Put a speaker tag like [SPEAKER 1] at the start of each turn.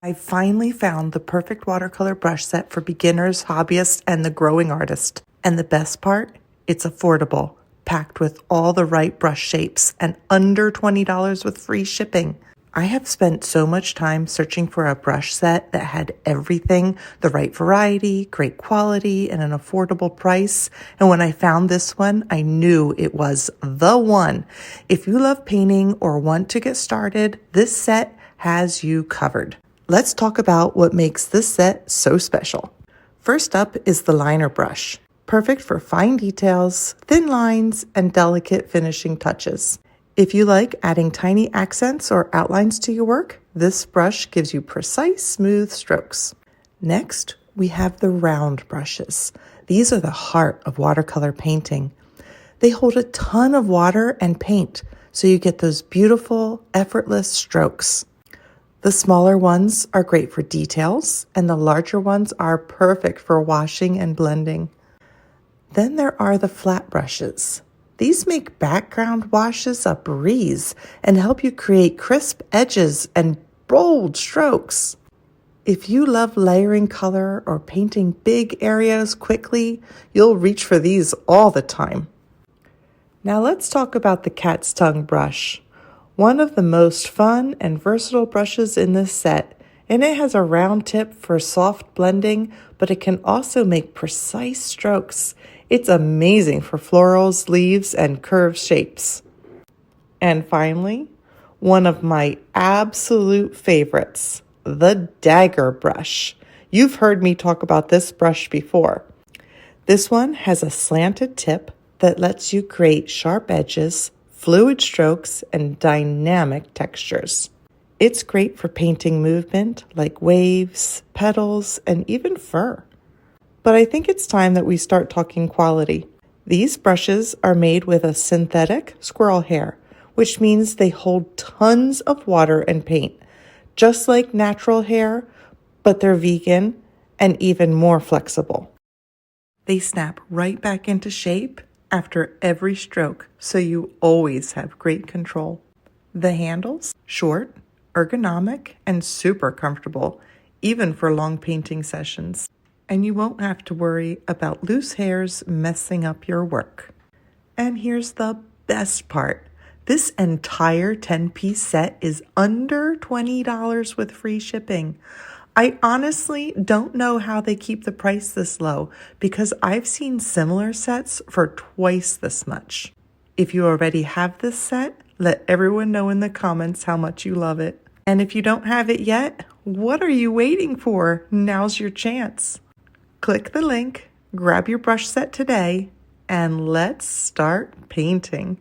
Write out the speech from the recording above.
[SPEAKER 1] I finally found the perfect watercolor brush set for beginners, hobbyists, and the growing artist. And the best part? It's affordable, packed with all the right brush shapes, and under $20 with free shipping. I have spent so much time searching for a brush set that had everything, the right variety, great quality, and an affordable price. And when I found this one, I knew it was the one. If you love painting or want to get started, this set has you covered. Let's talk about what makes this set so special. First up is the liner brush, perfect for fine details, thin lines, and delicate finishing touches. If you like adding tiny accents or outlines to your work, this brush gives you precise, smooth strokes. Next, we have the round brushes. These are the heart of watercolor painting. They hold a ton of water and paint, so you get those beautiful, effortless strokes. The smaller ones are great for details, and the larger ones are perfect for washing and blending. Then there are the flat brushes. These make background washes a breeze and help you create crisp edges and bold strokes. If you love layering color or painting big areas quickly, you'll reach for these all the time. Now let's talk about the cat's tongue brush. One of the most fun and versatile brushes in this set, and it has a round tip for soft blending, but it can also make precise strokes. It's amazing for florals, leaves, and curved shapes. And finally, one of my absolute favorites, the dagger brush. You've heard me talk about this brush before. This one has a slanted tip that lets you create sharp edges, fluid strokes, and dynamic textures. It's great for painting movement like waves, petals, and even fur. But I think it's time that we start talking quality. These brushes are made with a synthetic squirrel hair, which means they hold tons of water and paint, just like natural hair, but they're vegan and even more flexible. They snap right back into shape after every stroke, so you always have great control. The handles, short, ergonomic, and super comfortable, even for long painting sessions. And you won't have to worry about loose hairs messing up your work. And here's the best part. This entire 10-piece set is under $20 with free shipping. I honestly don't know how they keep the price this low because I've seen similar sets for twice this much. If you already have this set, let everyone know in the comments how much you love it. And if you don't have it yet, what are you waiting for? Now's your chance. Click the link, grab your brush set today, and let's start painting.